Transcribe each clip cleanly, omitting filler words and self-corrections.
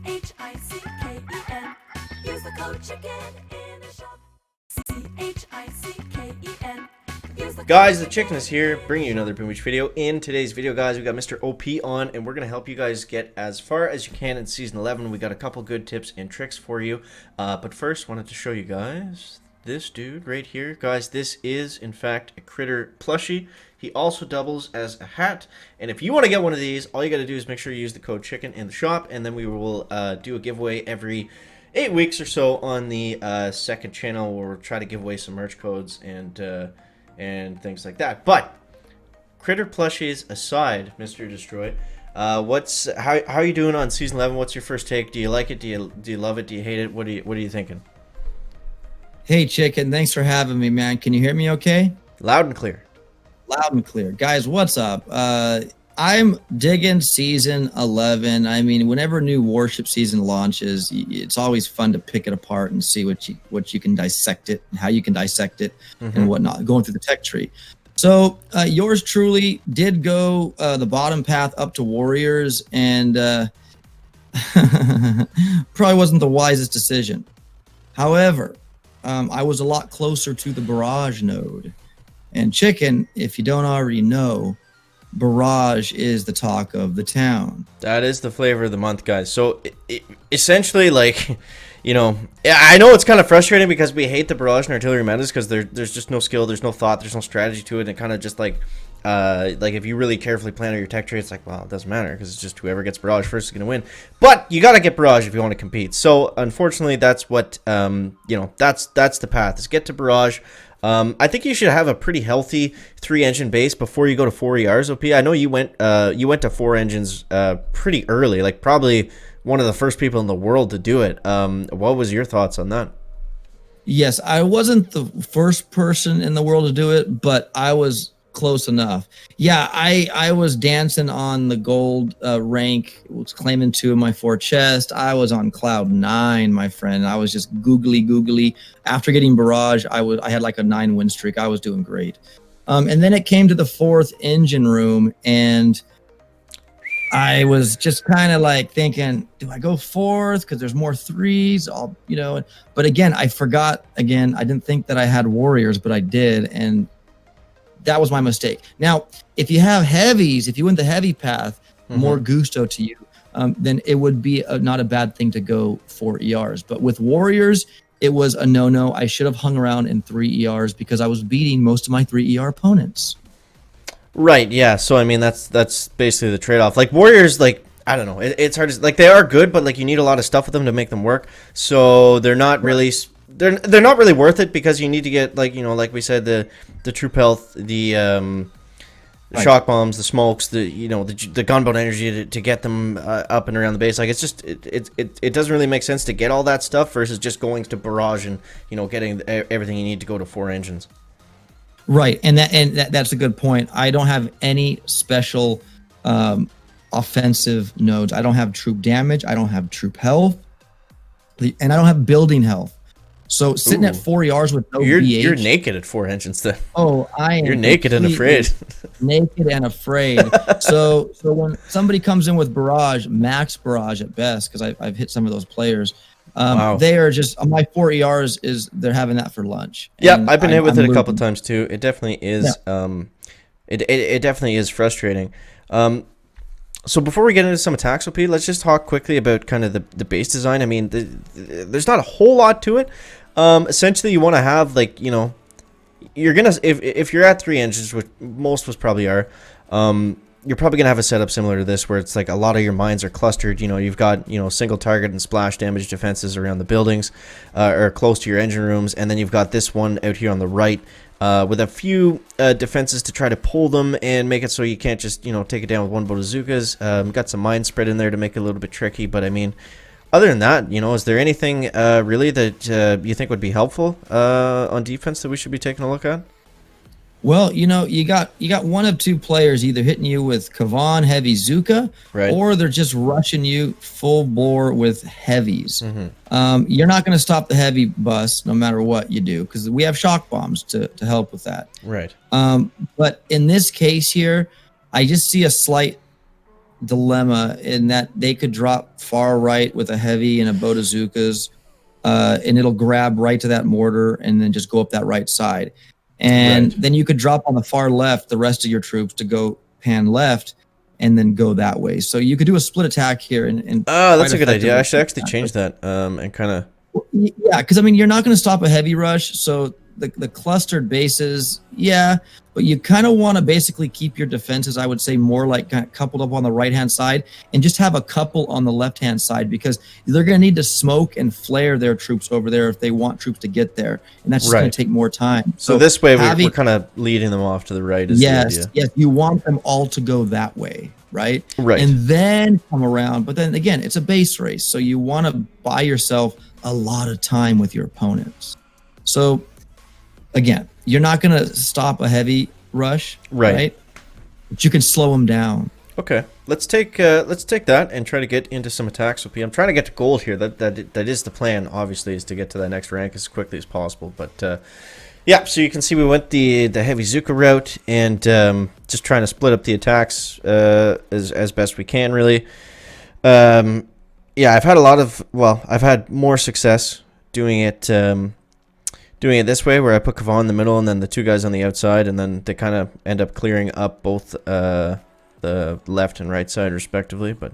CHICKEN. Use the code chicken in the shop. CHICKEN. Guys, the chicken is here, bringing you another Beach video. In today's video, guys, we got Mr. OP on, and we're going to help you guys get as far as you can in Season 11. We got a couple good tips and tricks for you. But first, wanted to show you guys this dude right here. Guys, this is, in fact, a critter plushie. He also doubles as a hat. And if you want to get one of these, all you got to do is make sure you use the code chicken in the shop, and then we will do a giveaway every 8 weeks or so on the second channel, where we'll try to give away some merch codes and things like that. But critter plushies aside, Mr. Destroy, how are you doing on Season 11? What's your first take? Do you like it? Do you love it? Do you hate it? What are you thinking? Hey, Chicken, thanks for having me, man. Can you hear me okay? Loud and clear. Loud and clear. Guys, what's up? I'm digging Season 11. I mean, whenever new Warship season launches, it's always fun to pick it apart and see what you can dissect it, and how you can dissect it, and whatnot, going through the tech tree. So yours truly did go the bottom path up to Warriors, and probably wasn't the wisest decision. However, I was a lot closer to the barrage node. And Chicken, if you don't already know, barrage is the talk of the town. That is the flavor of the month, guys. So essentially, like, you know, I know it's kind of frustrating because we hate the barrage and artillery metas because there's just no skill, there's no thought, there's no strategy to it, and it kind of just like if you really carefully plan out your tech tree, it's like, well, it doesn't matter because it's just whoever gets barrage first is going to win. But you got to get barrage if you want to compete. So unfortunately, that's what you know, that's the path, is get to barrage. I think you should have a pretty healthy 3-engine base before you go to 4 ERs, OP. I know you went to 4 engines pretty early, like probably one of the first people in the world to do it. What was your thoughts on that? Yes, I wasn't the first person in the world to do it, but I was close enough. Yeah, I was dancing on the gold rank, was claiming 2 of my 4 chests. I was on cloud 9, my friend. I was just googly. After getting barrage, I had like a 9 win streak. I was doing great. And then it came to the 4th engine room, and I was just kind of like thinking, do I go 4th because there's more 3s? You know. But again, I forgot. Again, I didn't think that I had warriors, but I did, and that was my mistake. Now, if you have heavies, if you went the heavy path, more gusto to you, then it would be not a bad thing to go 4 ERs. But with warriors, it was a no-no. I should have hung around in 3 ERs because I was beating most of my 3 ER opponents. Right, yeah. So, I mean, that's basically the trade-off. Like, warriors, like, I don't know. It's hard to... Like, they are good, but, like, you need a lot of stuff with them to make them work. So, they're not really... They're not really worth it because you need to get, like, you know, like we said, the troop health, the shock bombs, the smokes, the gunboat energy to get them up and around the base. Like, it's just it doesn't really make sense to get all that stuff versus just going to barrage and, you know, getting everything you need to go to 4 engines. Right, and that's a good point. I don't have any special offensive nodes. I don't have troop damage. I don't have troop health, and I don't have building health. So sitting at 4 ERs with no BH. You're naked at 4 engines then. Oh, I am. You're naked and afraid. Naked and afraid. So when somebody comes in with barrage, max barrage at best, because I've hit some of those players. Wow. They are just, my 4 ERs they're having that for lunch. Yeah, I've been hit with it a couple times too. It definitely is. Yeah. It definitely is frustrating. So before we get into some attacks, OP, let's just talk quickly about kind of the base design. I mean, there's not a whole lot to it. Essentially, you want to have, like, you know, you're gonna, if you're at 3 engines, which most of us probably are, you're probably gonna have a setup similar to this, where it's like a lot of your mines are clustered. You know, you've got, you know, single target and splash damage defenses around the buildings, or close to your engine rooms, and then you've got this one out here on the right, with a few defenses to try to pull them and make it so you can't just, you know, take it down with one bazookas. Got some mines spread in there to make it a little bit tricky, but I mean, other than that, you know, is there anything really that you think would be helpful on defense that we should be taking a look at? Well, you know, you got one of 2 players either hitting you with Kavan heavy Zuka, right, or they're just rushing you full bore with heavies. You're not going to stop the heavy bus no matter what you do, because we have shock bombs to help with that. Right. But in this case here, I just see a slight dilemma in that they could drop far right with a heavy and a boat of Zookas, and it'll grab right to that mortar and then just go up that right side. And Right. then you could drop on the far left the rest of your troops to go pan left and then go that way. So you could do a split attack here and Oh, that's quite a good idea. I effectively should actually that. change that and kind of. Yeah, because I mean, you're not going to stop a heavy rush. So the clustered bases, yeah, but you kind of want to basically keep your defenses, I would say, more like kind of coupled up on the right hand side and just have a couple on the left hand side because they're going to need to smoke and flare their troops over there if they want troops to get there. And that's just going Right. to take more time. So this way having- we're kind of leading them off to the right. Is the Yes, idea. yes, you want them all to go that way, right? Right. And then come around. But then again, it's a base race, so you want to buy yourself a lot of time with your opponents. So again, you're not going to stop a heavy rush, Right. But you can slow them down. Okay, let's take that and try to get into some attacks. OP. I'm trying to get to gold here. That is the plan. Obviously, is to get to that next rank as quickly as possible. But yeah, so you can see we went the heavy Zuka route and just trying to split up the attacks as best we can. Really, yeah, I've had more success doing it this way, where I put Kavan in the middle and then the two guys on the outside, and then they kind of end up clearing up both the left and right side respectively. But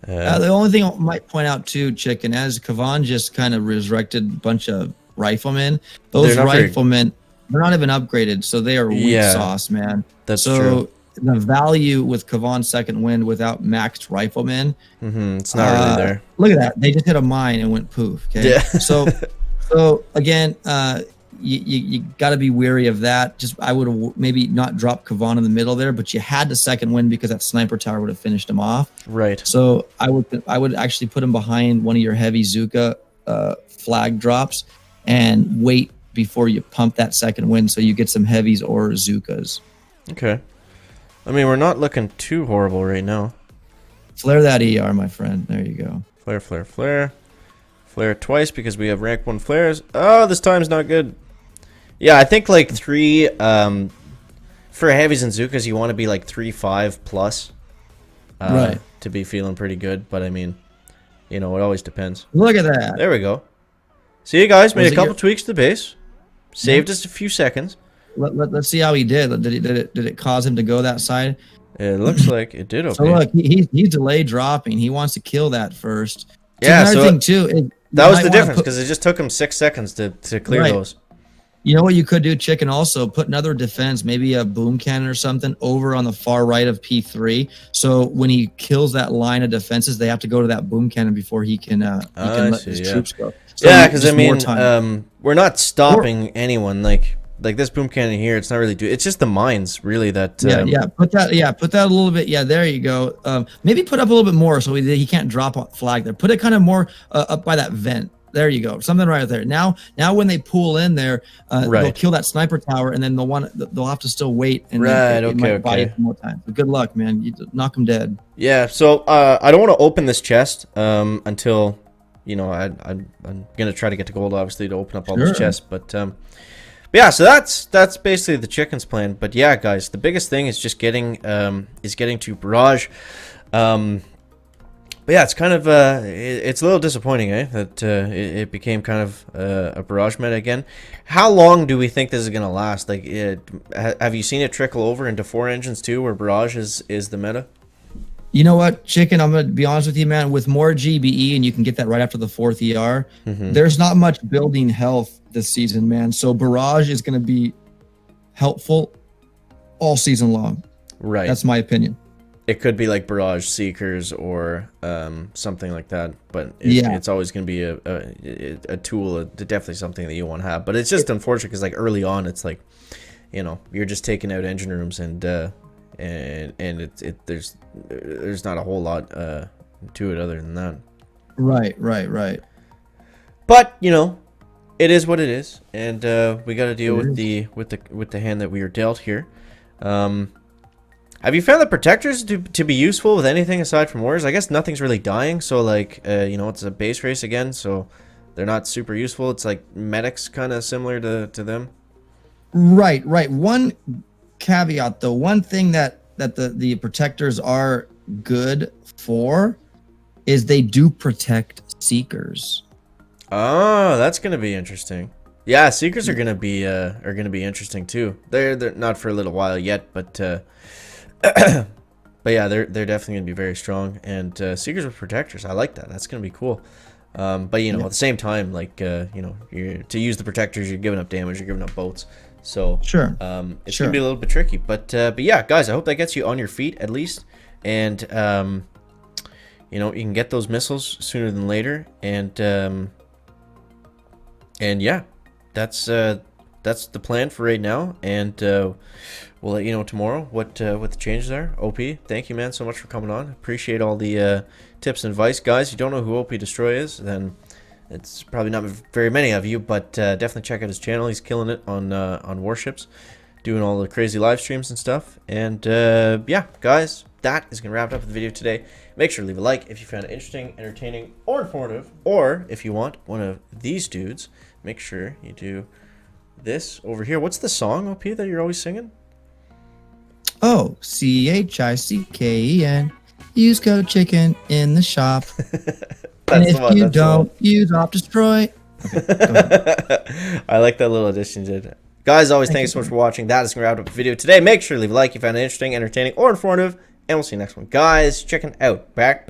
The only thing I might point out too, Chicken, as Kavan just kind of resurrected a bunch of riflemen, those They're not very- riflemen, they're not even upgraded, so they are weak Yeah, sauce, man. that's so true. the value with Kavan's second wind without maxed riflemen, It's not really there. Look at that. They just hit a mine and went poof. Okay. Yeah. So again, you got to be wary of that. Just I would have maybe not dropped Kavan in the middle there, but you had the second win because that sniper tower would have finished him off. Right. So I would actually put him behind one of your heavy Zuka flag drops and wait before you pump that second win so you get some heavies or Zukas. Okay. I mean, we're not looking too horrible right now. Flare that ER, my friend. There you go. Flare, flare, flare. Flare twice because we have rank 1 flares. Oh, this time's not good. Yeah, I think like 3 for heavies and Zukas, you want to be like 3-5 plus. Right. To be feeling pretty good, but I mean, it always depends. Look at that. There we go. See you guys, made Was a it couple your- tweaks to the base. Saved us a few seconds. Let's see how he did. Did it cause him to go that side? It looks like it did okay. So look, he's delayed dropping. He wants to kill that first. Yeah, Another so thing too. that was the difference because it just took him 6 seconds to clear Right. those. You know what you could do, Chicken? Also put another defense, maybe a boom cannon or something, over on the far right of P3. So when he kills that line of defenses, they have to go to that boom cannon before he can let see, his yeah. troops go. So Yeah, because I just more mean, time. we're not stopping anyone. Like this boom cannon here, it's not really it's just the mines really that. Put that a little bit. Yeah, there you go. Maybe put up a little bit more so he can't drop a flag there. Put it kind of more up by that vent. There you go. Something right there. Now when they pull in there, they'll Right. kill that sniper tower, and then they'll have to still wait. And Right, then it okay, might buy you okay. some more time. But good luck, man. You knock them dead. Yeah. So I don't want to open this chest until I'm gonna try to get to gold, obviously, to open up all those Sure. chests. But yeah. So that's basically the chicken's plan. But yeah, guys, the biggest thing is just getting to barrage. But yeah, it's kind of it's a little disappointing, that it became kind of a barrage meta again. How long do we think this is gonna last? Like, have you seen it trickle over into 4 engines too, where barrage is the meta? You know what, Chicken? I'm gonna be honest with you, man. With more GBE, and you can get that right after the 4th ER. There's not much building health this season, man. So barrage is gonna be helpful all season long. Right. That's my opinion. It could be like barrage seekers or something like that, but Yeah. it's always going to be a tool, definitely something that you want to have. But it's just unfortunate because like early on, it's like, you're just taking out engine rooms and there's not a whole lot to it other than that. Right. But it is what it is, and we got to deal with the hand that we are dealt here. Have you found the protectors to be useful with anything aside from wars? I guess nothing's really dying, so like it's a base race again, so they're not super useful. It's like medics, kind of similar to them. Right. One caveat though, one thing that the protectors are good for is they do protect seekers. Oh, that's gonna be interesting. Yeah, seekers are gonna be interesting too. They're not for a little while yet, but but yeah, they're definitely gonna be very strong. And seekers with protectors, I like that. That's gonna be cool. But you know, at the same time, like you know, to use the protectors, you're giving up damage, you're giving up boats. So Sure. It's gonna be a little bit tricky. But yeah, guys, I hope that gets you on your feet at least, and you know, you can get those missiles sooner than later, and yeah, that's the plan for right now, and we'll let you know tomorrow what the changes are. OP, thank you, man, so much for coming on. Appreciate all the tips and advice, guys. If you don't know who OP Destroy is, then it's probably not very many of you, but definitely check out his channel. He's killing it on Warships, doing all the crazy live streams and stuff. And yeah, guys, that is gonna wrap up the video today. Make sure to leave a like if you found it interesting, entertaining, or informative, or if you want one of these dudes, make sure you do this over here. What's the song, OP, that you're always singing? Oh, CHICKEN. Use code chicken in the shop. And if you don't, use Op Destroy. Okay, go ahead. I like that little addition you did. Guys, always thanks so much for watching. That is going to wrap up the video today. Make sure to leave a like if you found it interesting, entertaining, or informative. And we'll see you next one. Guys, checking out. Back.